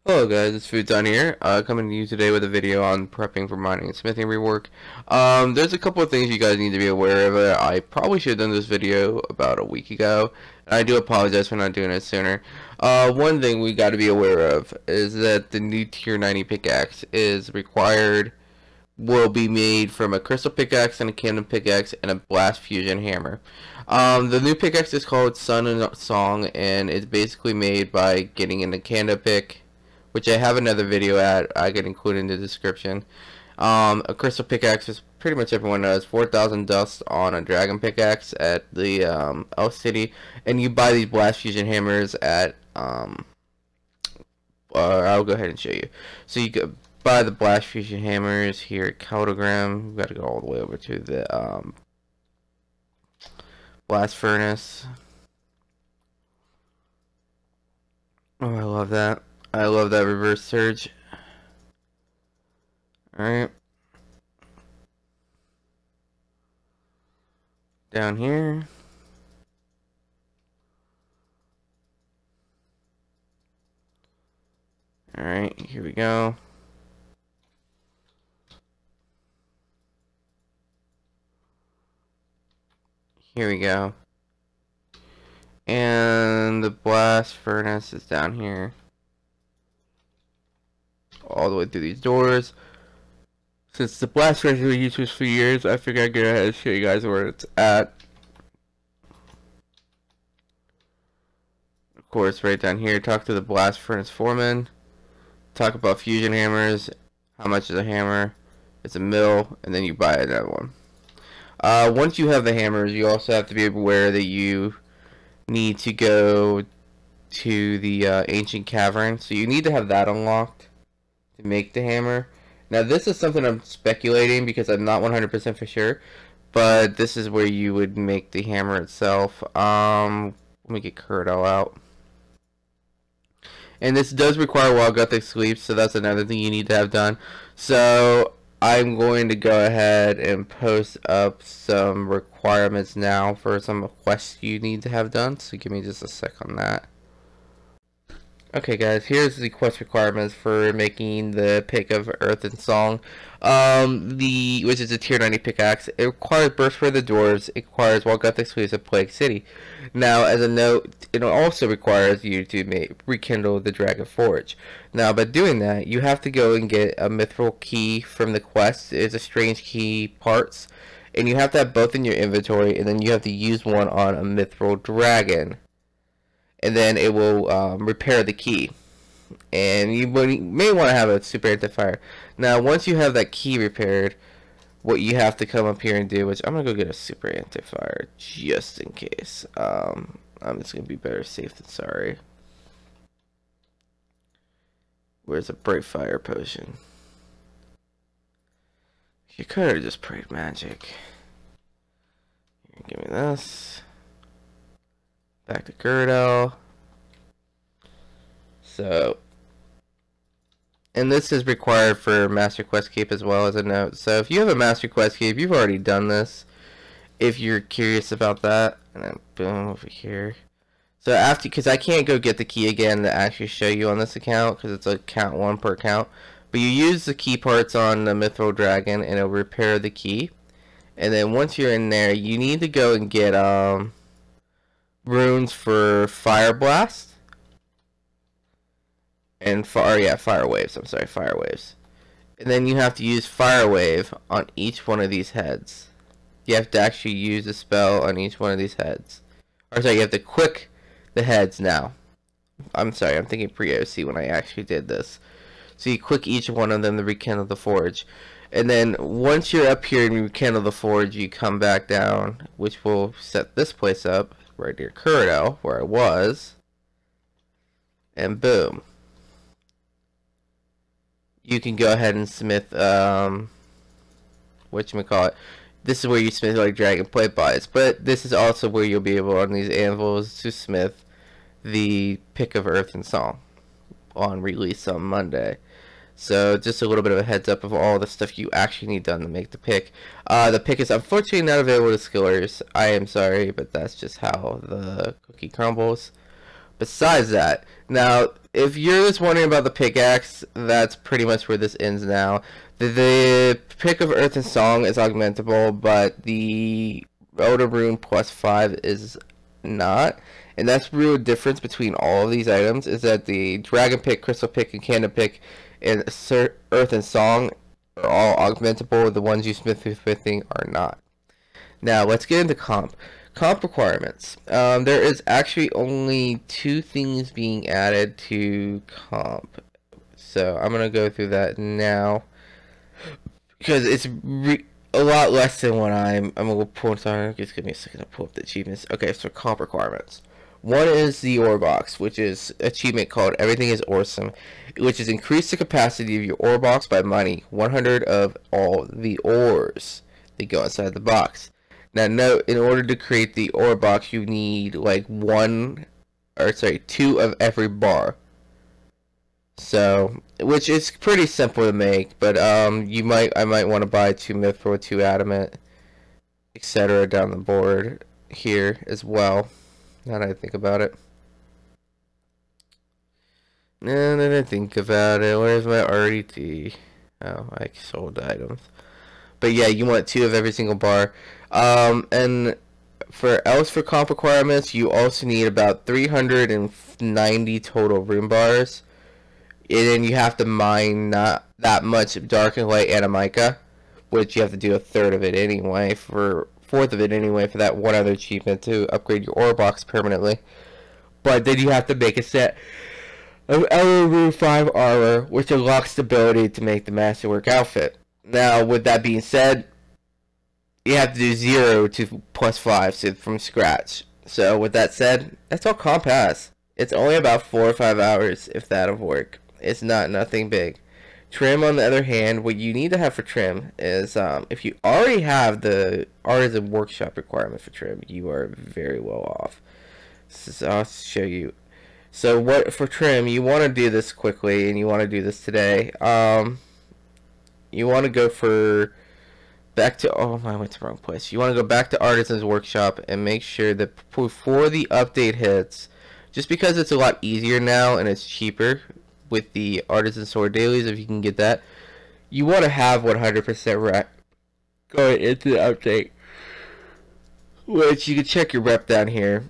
Hello guys, it's Food Done here, coming to you today with a video on prepping for mining and smithing rework. There's a couple of things you guys need to be aware of. I probably should have done this video about a week ago, and I do apologize for not doing it sooner. One thing we got to be aware of is that the new tier 90 pickaxe will be made from a crystal pickaxe and a camden pickaxe and a blast fusion hammer. The new pickaxe is called Sun and Song, and it's basically made by getting in a camden pick, which I have another video I can include in the description. A crystal pickaxe is pretty much everyone knows 4,000 dust on a dragon pickaxe at the Elf City, and you buy these blast fusion hammers at I'll go ahead and show you. So you could buy the blast fusion hammers here at Caldogram. We've got to go all the way over to the blast furnace. Oh, I love that. I love that reverse surge. Alright. Down here. Alright, here we go. Here we go. And the blast furnace is down here. All the way through these doors. Since the blast furnace was used for years, I figured I'd go ahead and show you guys where it's at. Of course, right down here, talk to the blast furnace foreman. Talk about fusion hammers. How much is a hammer? It's a mill, and then you buy another one. Once you have the hammers, you also have to be aware that you need to go to the ancient cavern. So you need to have that unlocked to make the hammer. Now this is something I'm speculating because I'm not 100% for sure, but this is where you would make the hammer itself. Let me get Curdo out. And this does require Wild Gothic sleep, so that's another thing you need to have done. So I'm going to go ahead and post up some requirements now for some quests you need to have done. So give me just a sec on that. Okay guys, here's the quest requirements for making the pick of Earth and Song, which is a tier 90 pickaxe. It requires Burst for the Dwarves, it requires Wild Gothic Sleeves of Plague City. Now, as a note, it also requires you to rekindle the Dragon Forge. Now, by doing that, you have to go and get a mithril key from the quest. It's a strange key parts, and you have to have both in your inventory, and then you have to use one on a mithril dragon. And then it will repair the key, and you may want to have a super anti-fire. Now once you have that key repaired, what you have to come up here and do, which I'm gonna go get a super anti-fire just in case. I'm just gonna be better safe than sorry. Where's a bright fire potion? You could have just prayed magic. Here, give me this. Back to Girdle. So, and this is required for Master Quest Cape as well, as a note. So if you have a Master Quest Cape, you've already done this. If you're curious about that, and then boom, over here. So after, because I can't go get the key again to actually show you on this account, because it's a count 1 per account. But you use the key parts on the Mithril Dragon, and it'll repair the key. And then once you're in there, you need to go and get runes for Fire Blast and Fire Waves. I'm sorry, Fire Waves. And then you have to use Fire Wave on each one of these heads. You have to actually use a spell on each one of these heads. Or sorry, you have to quick the heads now. I'm sorry, I'm thinking pre-OC when I actually did this. So you quick each one of them to rekindle the forge. And then once you're up here and you rekindle the forge, you come back down, which will set this place up right near Curdo, where I was, and boom, you can go ahead and smith whatchamacallit. This is where you smith like dragon plate bodies, but this is also where you'll be able on these anvils to smith the pick of Earth and Song on release on Monday. So just a little bit of a heads up of all the stuff you actually need done to make the pick. The pick is unfortunately not available to skillers. I am sorry, but that's just how the cookie crumbles. Besides that, now, if you're just wondering about the pickaxe, that's pretty much where this ends now. The pick of Earth and Song is augmentable, but the Elder Rune +5 is not. And that's the real difference between all of these items, is that the Dragon Pick, Crystal Pick, and Candle Pick, and Earth and Song are all augmentable. The ones you smithing are not. Now, let's get into comp. Comp requirements. There is actually only 2 things being added to comp. So I'm going to go through that now, because it's a lot less than what I'm going to pull. Sorry, just give me a second to pull up the achievements. Okay, so comp requirements. One is the ore box, which is achievement called Everything is Awesome, which is increase the capacity of your ore box by mining 100 of all the ores that go inside the box. Now note, in order to create the ore box, you need like 2 of every bar. So, which is pretty simple to make, but I might want to buy 2 mithril, 2 adamant, etc. down the board here as well. Now that I think about it. Now that I think about it, where's my RDT? Oh, I sold items. But yeah, you want 2 of every single bar. And for comp requirements, you also need about 390 total rune bars. And then you have to mine not that much dark and light animica, which you have to do 1/3 of it anyway, for 1/4 of it anyway, for that one other achievement to upgrade your ore box permanently. But then you have to make a set of Elder Rune 5 armor, which unlocks the ability to make the Masterwork outfit. Now, with that being said, you have to do 0 to +5, so from scratch. So, with that said, that's all comp has. It's only about 4 or 5 hours, if that'll work. It's nothing big. Trim, on the other hand, what you need to have for trim is, if you already have the Artisan Workshop requirement for trim, you are very well off. So I'll show you. So what for trim, you want to do this quickly, and you want to do this today. You want to go for back to, oh, I went to the wrong place. You want to go back to Artisan's Workshop and make sure that before the update hits, just because it's a lot easier now and it's cheaper with the Artisan Sword dailies, if you can get that, you want to have 100% rep going into the update, which you can check your rep down here.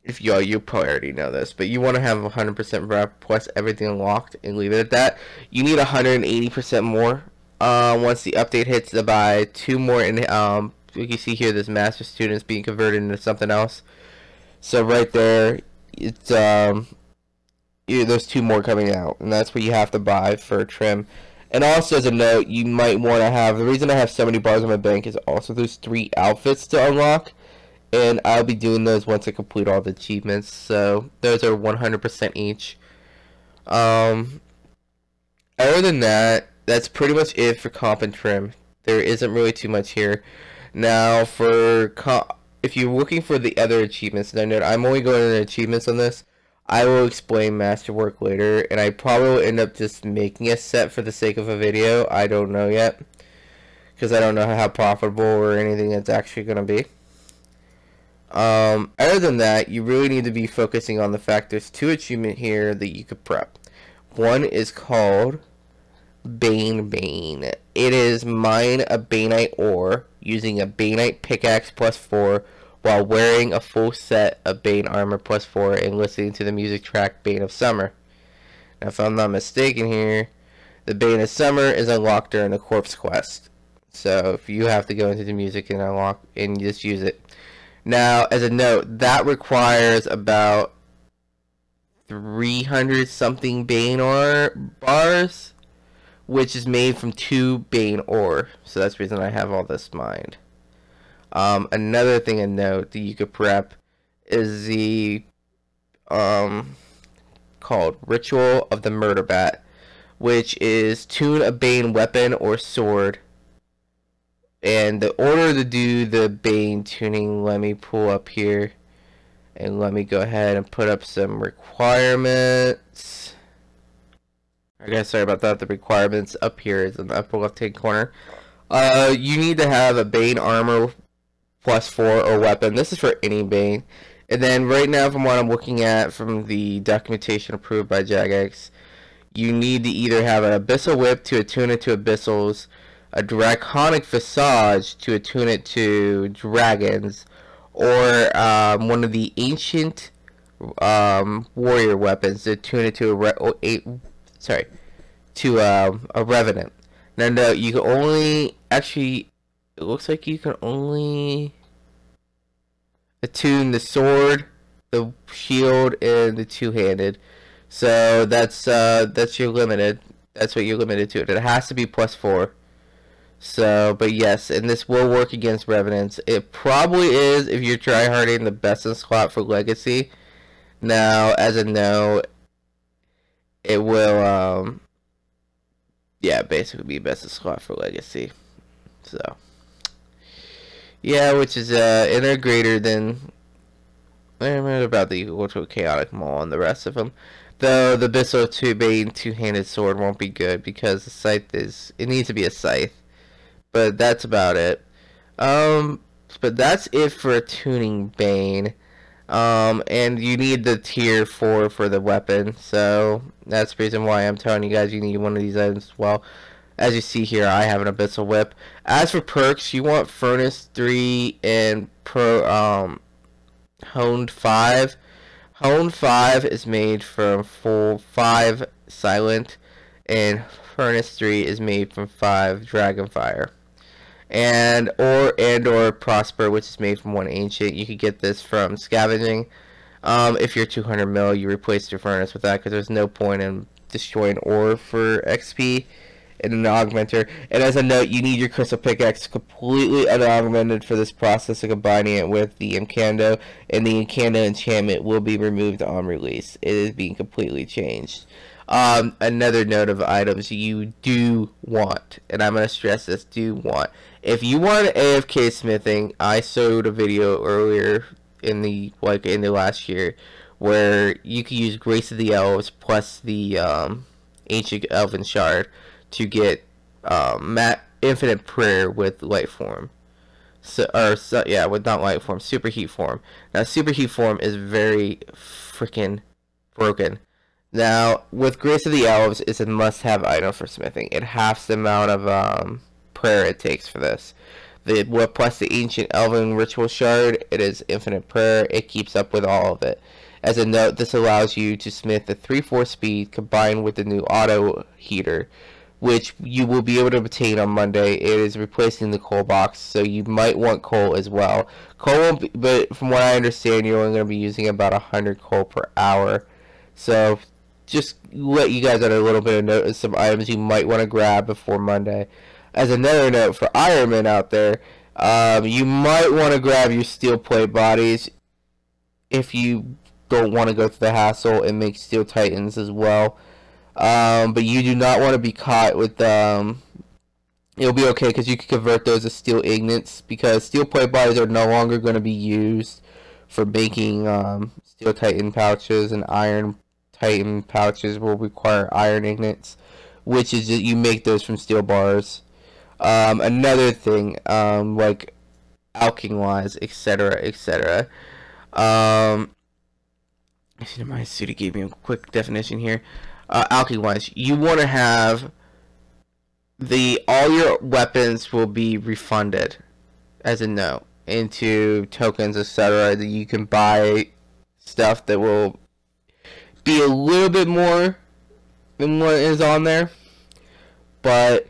If you probably already know this, but you want to have 100% rep plus everything unlocked and leave it at that. You need 180% more once the update hits to buy 2 more. And you can see here, this master students being converted into something else. So right there, it's there's 2 more coming out, and that's what you have to buy for trim. And also, as a note, you might want to have, the reason I have so many bars in my bank is also there's 3 outfits to unlock, and I'll be doing those once I complete all the achievements. So those are 100% each. Other than that, that's pretty much it for comp and trim. There isn't really too much here. Now for comp, if you're looking for the other achievements, then I'm only going into achievements on this. I will explain Masterwork later, and I probably will end up just making a set for the sake of a video. I don't know yet, because I don't know how profitable or anything it's actually going to be. Other than that, you really need to be focusing on the fact there's 2 achievements here that you could prep. One is called Bane. It is mine a Baneite ore using a Baneite pickaxe +4 while wearing a full set of Bane armor +4 and listening to the music track Bane of Summer. Now, if I'm not mistaken here, the Bane of Summer is unlocked during the corpse quest. So if you have to go into the music and unlock and just use it. Now, as a note, that requires about 300 something Bane ore bars, which is made from 2 Bane ore. So that's the reason I have all this mined. Another thing to note that you could prep is the called Ritual of the Murder Bat, which is tune a Bane weapon or sword. And the order to do the Bane tuning, let me pull up here and let me go ahead and put up some requirements. I guess, sorry about that. The requirements up here is in the upper left hand corner. You need to have a Bane armor +4 or weapon. This is for any Bane. And then right now, from what I'm looking at from the documentation approved by Jagex, you need to either have an Abyssal Whip to attune it to Abyssals, a Draconic Visage to attune it to Dragons, or one of the ancient warrior weapons to attune it to a Revenant. Now, no, you can only actually. It looks like you can only attune the sword, the shield, and the two-handed. So that's your limited. That's what you're limited to. It has to be +4. So, but yes, and this will work against Revenants. It probably is if you're tryharding the best in slot for Legacy. Now, as a no, it will yeah, basically be best in slot for Legacy. So, yeah, which is and they're greater than about the equal to a Chaotic Maul and the rest of them. Though the Abyssal Bane two-handed sword won't be good because the scythe it needs to be a scythe. But that's about it. But that's it for tuning Bane. And you need the tier 4 for the weapon. So that's the reason why I'm telling you guys you need one of these items as well. As you see here, I have an Abyssal Whip. As for perks, you want Furnace 3 and Honed 5. Honed 5 is made from 5 Silent, and Furnace 3 is made from 5 Dragonfire. Or Prosper, which is made from 1 Ancient. You could get this from scavenging. If you're 200 mil, you replace your furnace with that because there's no point in destroying ore for XP in an augmenter. And as a note, you need your crystal pickaxe completely unaugmented for this process of combining it with the Incando, and the Incando enchantment will be removed on release. It is being completely changed. Another note of items you do want, and I'm going to stress this, do want. If you want AFK smithing, I showed a video earlier in the last year where you could use Grace of the Elves plus the Ancient Elven Shard to get Infinite Prayer with Light Form. With not Light Form, Superheat Form. Now, Superheat Form is very freaking broken. Now, with Grace of the Elves, it's a must-have item for smithing. It halves the amount of prayer it takes for this. Plus the Ancient Elven Ritual Shard, it is Infinite Prayer. It keeps up with all of it. As a note, this allows you to smith the 3/4 speed combined with the new auto heater, which you will be able to obtain on Monday. It is replacing the coal box, so you might want coal as well. Coal won't be, but from what I understand, you're only going to be using about 100 coal per hour. So just let you guys on a little bit of note of some items you might want to grab before Monday. As another note for Ironman out there, you might want to grab your steel plate bodies if you don't want to go through the hassle and make steel titans as well. But you do not want to be caught with it'll be okay because you can convert those to steel ignites, because steel plate bodies are no longer going to be used for making steel titan pouches, and iron titan pouches will require iron ignites, which is that you make those from steel bars. Another thing, like alching wise, etc. My student gave me a quick definition here. Alching wise, you want to have all your weapons will be refunded, as a note, into tokens, etc. That you can buy stuff that will be a little bit more than what is on there, but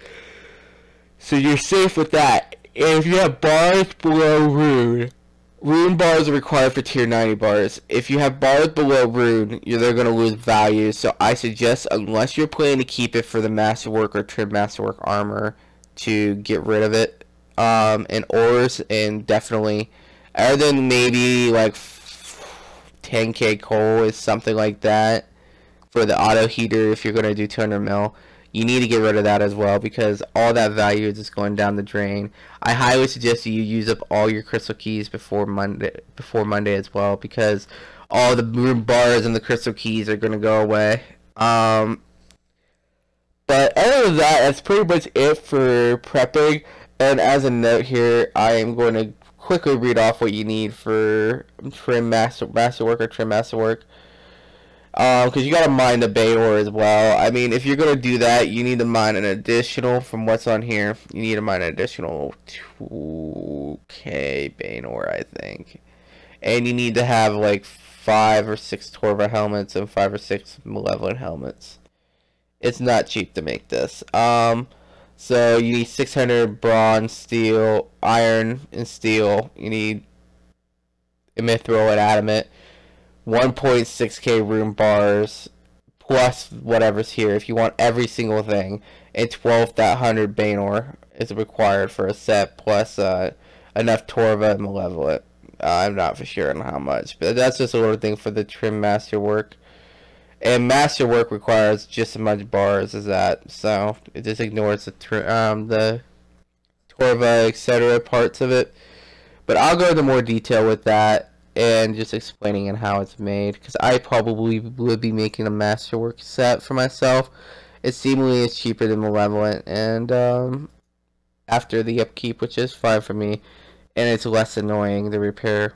so you're safe with that. And if you have bars below rune bars are required for tier 90 bars. If you have bars below rune, they're going to lose value. So I suggest, unless you're planning to keep it for the masterwork or trim masterwork armor, to get rid of it. And ores, and definitely, other than maybe like 10k coal is something like that for the auto heater. If you're going to do 200 mil, you need to get rid of that as well, because all that value is just going down the drain. I highly suggest you use up all your crystal keys before Monday as well, because all the room bars and the crystal keys are going to go away. But other than that, that's pretty much it for prepping. And as a note here, I am going to quickly read off what you need for trim masterwork or trim masterwork. Because you gotta mine the bay ore as well. I mean, if you're gonna do that, you need to mine an additional, from what's on here, you need to mine an additional 2k bay ore, I think. And you need to have like 5 or 6 Torva helmets and 5 or 6 Malevolent helmets. It's not cheap to make this. So you need 600 bronze, steel, iron, and steel. You need mithril and adamant. 1.6k rune bars plus whatever's here if you want every single thing, and 12,100 bane ore is required for a set, plus enough Torva and Malevolent. I'm not for sure on how much, but that's just a little thing for the trim masterwork. And masterwork requires just as much bars as that, so it just ignores the Torva, etc. parts of it. But I'll go into more detail with that and just explaining and how it's made, because I probably would be making a masterwork set for myself. It seemingly is cheaper than Malevolent, and after the upkeep, which is fine for me, and it's less annoying to repair.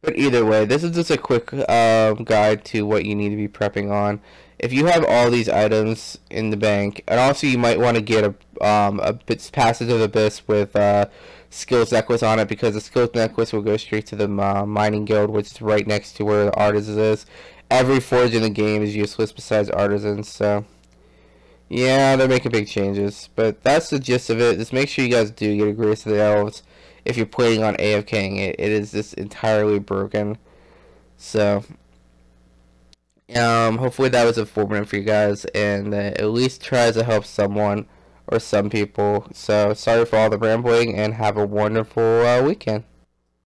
But either way, this is just a quick guide to what you need to be prepping on. If you have all these items in the bank, and also you might want to get a Passage of Abyss with skills necklace on it, because the skills necklace will go straight to the mining guild, which is right next to where the artisan is. Every forge in the game is useless besides artisans, so yeah, they're making big changes. But that's the gist of it. Just make sure you guys do get a Grace of the Elves if you're planning on AFKing it. It is just entirely broken. So hopefully that was informative for you guys, and at least tries to help someone or some people. So sorry for all the rambling, and have a wonderful weekend.